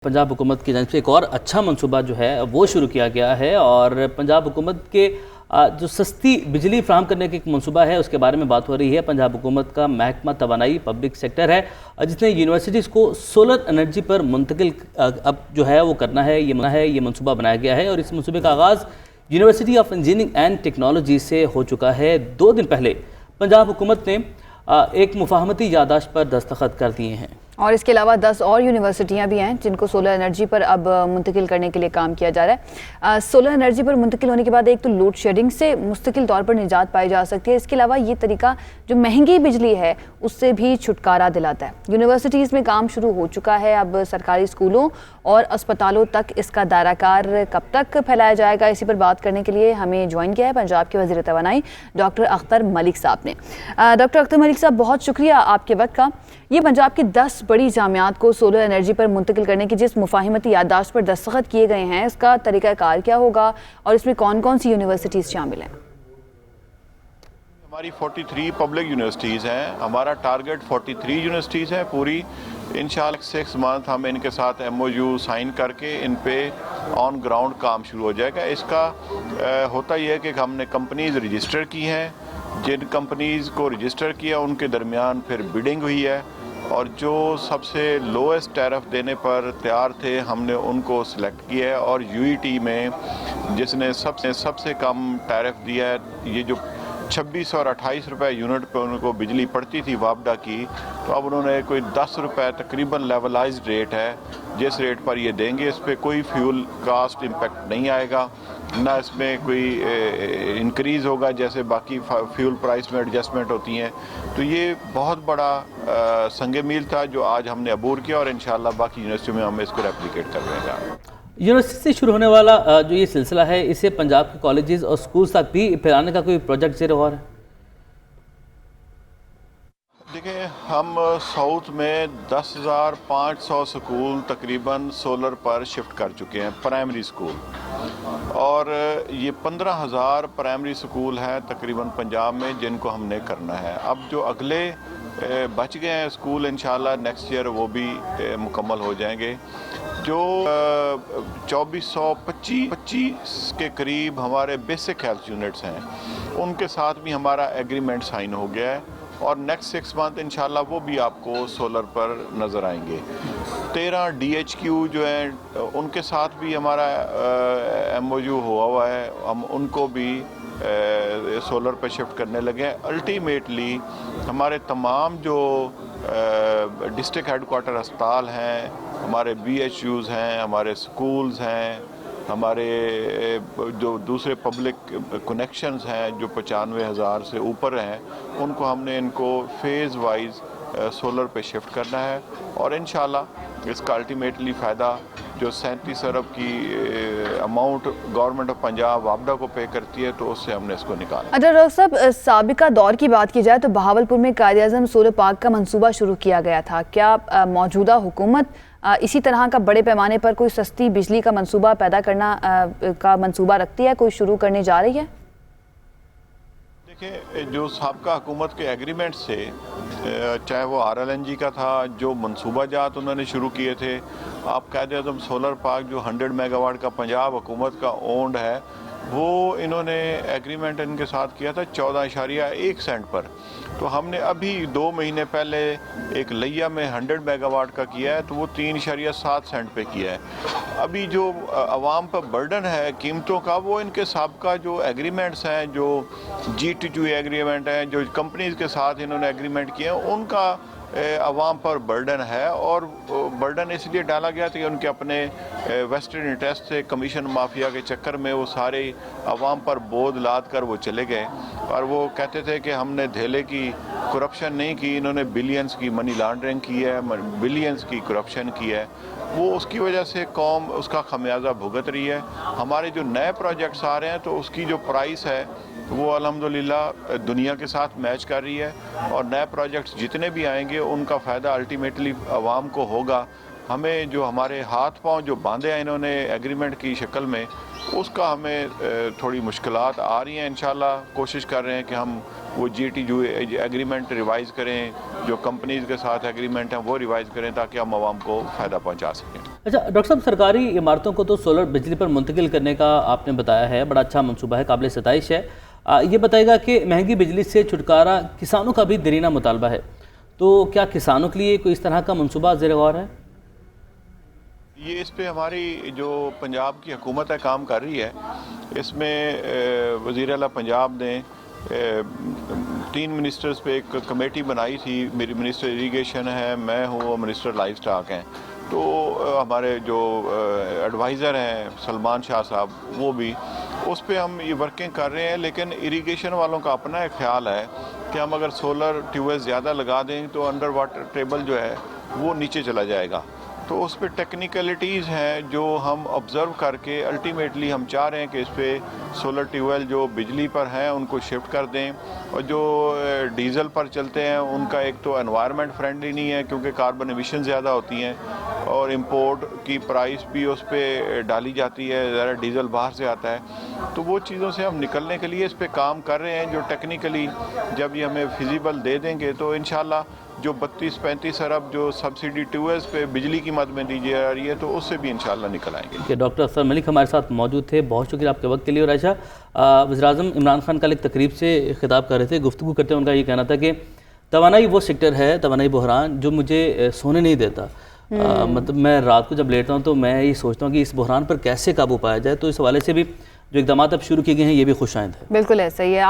पंजाब हुकूमत की जानिब से एक और अच्छा मनसूबा जो है वो शुरू किया गया है और पंजाब हुकूमत के जो सस्ती बिजली फ्राहम करने का एक मनसूबा है उसके बारे में बात हो रही है। पंजाब हुकूमत का महकमा तवानाई पब्लिक सेक्टर है जिसने यूनिवर्सिटीज़ को सोलर एनर्जी पर मुंतकिल अब जो है वो करना है, ये मनसूबा बनाया गया है और इस मनसूबे का आगाज़ university of engineering and technology से हो चुका है। 2 दिन पहले पंजाब हुकूमत ने एक मुफाहमती याददाश्त पर दस्तखत कर दिए हैं और इसके अलावा 10 और यूनिवर्सिटियां भी हैं जिनको सोलर एनर्जी पर अब मुंतकिल करने के लिए काम किया जा रहा है। सोलर एनर्जी पर मुंतकिल होने के बाद एक तो लोड शेडिंग से मुस्तकिल तौर पर निजात पाई जा सकती है। इसके अलावा ये तरीका जो महंगी बिजली है उससे भी छुटकारा दिलाता है। यूनिवर्सिटीज़ में काम शुरू हो चुका है। अब सरकारी स्कूलों और अस्पतालों तक इसका दायराकार कब तक फैलाया जाएगा, इसी पर बात करने के लिए हमें ज्वाइन किया है पंजाब के वज़ीर तवानाई डॉक्टर अख्तर मलिक साहब ने। डॉक्टर अख्तर मलिक साहब, बहुत शुक्रिया आपके वक्त का। ये पंजाब की 10 बड़ी जामियात को सोलर एनर्जी पर मुंतकिल करने की जिस मुफाहिमती याददाश्त पर दस्तखत किए गए हैं, इसका तरीक़ाकार क्या होगा और इसमें कौन कौन सी यूनिवर्सिटीज़ शामिल हैं? हमारी 43 पब्लिक यूनिवर्सिटीज़ हैं। हमारा टारगेट 43 यूनिवर्सिटीज़ है पूरी। इंशाल्लाह 6 मंथ हम इनके साथ MOU साइन करके इन पे ऑन ग्राउंड काम शुरू हो जाएगा। इसका होता यह है कि हमने कंपनीज रजिस्टर की हैं। जिन कंपनीज़ को रजिस्टर किया उनके दरमियान फिर बिडिंग हुई है और जो सबसे लोएस्ट टैरिफ देने पर तैयार थे हमने उनको सिलेक्ट किया है और UET में जिसने सबसे कम टैरिफ दिया है, ये जो 26 और 28 रुपए यूनिट पे उनको बिजली पड़ती थी वापडा की, तो अब उन्होंने कोई 10 रुपए तकरीबन लेवलाइज्ड रेट है जिस रेट पर ये देंगे। इस पर कोई फ्यूल कास्ट इम्पेक्ट नहीं आएगा, ना इसमें कोई इंक्रीज़ होगा जैसे बाकी फ्यूल प्राइस में एडजस्टमेंट होती हैं। तो ये बहुत बड़ा संग मील था जो आज हमने अबूर किया और इंशाल्लाह बाकी यूनिवर्सिटी में हम इसको रेप्लिकेट कर रहे हैं। यूनिवर्सिटी से शुरू होने वाला जो ये सिलसिला है इसे पंजाब के कॉलेजेस और स्कूल्स तक भी फैलाने का कोई प्रोजेक्ट ज़ेर गौर है? देखिए, हम साउथ में 10,500 स्कूल तकरीबन सोलर पर शिफ्ट कर चुके हैं, प्राइमरी स्कूल, और ये 15,000 प्राइमरी स्कूल हैं तकरीबन पंजाब में जिनको हमने करना है। अब जो अगले बच गए हैं स्कूल इंशाल्लाह नेक्स्ट ईयर वो भी मुकम्मल हो जाएंगे। जो 2425 के करीब हमारे बेसिक हेल्थ यूनिट्स हैं उनके साथ भी हमारा एग्रीमेंट साइन हो गया है और नेक्स्ट 6 मंथ इंशाल्लाह वो भी आपको सोलर पर नज़र आएंगे। 13 DHQ जो हैं उनके साथ भी हमारा MOU हुआ है, हम उनको भी सोलर पर शिफ्ट करने लगे हैं। अल्टीमेटली हमारे तमाम जो डिस्ट्रिक्ट हेडक्वार्टर अस्पताल हैं, हमारे BHUs हैं, हमारे स्कूल्स हैं, हमारे जो दूसरे पब्लिक कनेक्शंस हैं जो 95,000 से ऊपर हैं, उनको हमने इनको फेज़ वाइज सोलर पे शिफ्ट करना है और इंशाल्लाह इसका अल्टीमेटली फ़ायदा जो 37 अरब की अमाउंट गवर्नमेंट ऑफ पंजाब वापडा को पे करती है तो उससे हमने इसको निकाला। डॉक्टर साहब, साबिका दौर की बात की जाए तो बहावलपुर में कायद-ए-आज़म सोलर पार्क का मंसूबा शुरू किया गया था। क्या मौजूदा हुकूमत इसी तरह का बड़े पैमाने पर कोई सस्ती बिजली का मंसूबा पैदा करना का मंसूबा रखती है, कोई शुरू करने जा रही है? देखिए, जो साबका हुकूमत के एग्रीमेंट से चाहे वो RLNG का था, जो मनसूबाजात उन्होंने शुरू किए थे, आप कायद-ए-आज़म सोलर पार्क जो 100 मेगावाट का पंजाब हुकूमत का ओन्ड है, वो इन्होंने एग्रीमेंट इनके साथ किया था 14.1 सेंट पर। तो हमने अभी 2 महीने पहले एक लिया में 100 मेगावाट का किया है तो वो 3.7 सेंट पे किया है। अभी जो आवाम पर बर्डन है कीमतों का, वो इनके साबका जो एग्रीमेंट्स हैं, जो G2G एग्रीमेंट हैं, जो कंपनीज के साथ इन्होंने एग्रीमेंट किए हैं, उनका अवाम पर बर्डन है और बर्डन इसलिए डाला गया था कि उनके अपने वेस्टेड इंटरेस्ट से कमीशन माफिया के चक्कर में वो सारे अवाम पर बोझ लाद कर वो चले गए और वो कहते थे कि हमने धेले की करप्शन नहीं की, इन्होंने बिलियंस की मनी लॉन्ड्रिंग की है, बिलियंस की करप्शन की है। वो उसकी वजह से कौम उसका खमियाजा भुगत रही है। हमारे जो नए प्रोजेक्ट्स आ रहे हैं तो उसकी जो प्राइस है वो अल्हम्दुलिल्लाह दुनिया के साथ मैच कर रही है और नए प्रोजेक्ट्स जितने भी आएंगे उनका फ़ायदा अल्टीमेटली आवाम को होगा ہمیں جو ہمارے ہاتھ پاؤں جو باندھے ہیں انہوں نے ایگریمنٹ کی شکل میں، اس کا ہمیں تھوڑی مشکلات آ رہی ہیں. انشاءاللہ کوشش کر رہے ہیں کہ ہم وہ جی ٹی جو ایگریمنٹ ریوائز کریں، جو کمپنیز کے ساتھ ایگریمنٹ ہیں وہ ریوائز کریں تاکہ ہم عوام کو فائدہ پہنچا سکیں. اچھا ڈاکٹر صاحب، سرکاری عمارتوں کو تو سولر بجلی پر منتقل کرنے کا آپ نے بتایا ہے، بڑا اچھا منصوبہ ہے، قابل ستائش ہے. یہ بتائے گا کہ مہنگی بجلی سے چھٹکارا کسانوں کا بھی دیرینہ مطالبہ ہے، تو کیا کسانوں کے لیے کوئی اس طرح کا منصوبہ زیر غور ہے؟ یہ اس پہ ہماری جو پنجاب کی حکومت ہے کام کر رہی ہے. اس میں وزیر اعلیٰ پنجاب نے 3 منسٹرز پہ ایک کمیٹی بنائی تھی. میری منسٹر اریگیشن ہے، میں ہوں، اور منسٹر لائف سٹاک ہیں. تو ہمارے جو ایڈوائزر ہیں سلمان شاہ صاحب، وہ بھی اس پہ ہم یہ ورکنگ کر رہے ہیں. لیکن اریگیشن والوں کا اپنا ایک خیال ہے کہ ہم اگر سولر ٹیوب ویل زیادہ لگا دیں تو انڈر واٹر ٹیبل جو ہے وہ نیچے چلا جائے گا. تو اس پہ ٹیکنیکلٹیز ہیں جو ہم آبزرو کر کے الٹیمیٹلی ہم چاہ رہے ہیں کہ اس پہ سولر ٹیوب ویل جو بجلی پر ہیں ان کو شفٹ کر دیں، اور جو ڈیزل پر چلتے ہیں ان کا ایک تو انوائرمنٹ فرینڈلی نہیں ہے کیونکہ کاربن ایمیشن زیادہ ہوتی ہیں، اور امپورٹ کی پرائس بھی اس پہ ڈالی جاتی ہے، ذرا ڈیزل باہر سے آتا ہے. تو وہ چیزوں سے ہم نکلنے کے لیے اس پہ کام کر رہے ہیں، جو ٹیکنیکلی جب یہ ہمیں فیزیبل دے دیں گے تو انشاءاللہ جو 32-35 ارب جو سبسڈی ٹیوب ویلز پہ بجلی کی مد میں دی جا رہی ہے تو اس سے بھی انشاءاللہ نکل آئیں گے. کہ ڈاکٹر افسر ملک ہمارے ساتھ موجود تھے، بہت شکریہ آپ کے وقت کے لیے. اور عائشہ، وزیراعظم عمران خان کل ایک تقریب سے خطاب کر رہے تھے، گفتگو کرتے ہیں ان کا یہ کہنا تھا کہ توانائی وہ سیکٹر ہے، توانائی بحران، جو مجھے سونے نہیں دیتا. مطلب میں رات کو جب لیٹتا ہوں تو میں یہ سوچتا ہوں کہ اس بحران پر کیسے قابو پایا جائے. تو اس حوالے سے بھی جو اقدامات اب شروع کیے گئے ہیں یہ بھی خوش آئند ہے. بالکل ایسا ہی ہے.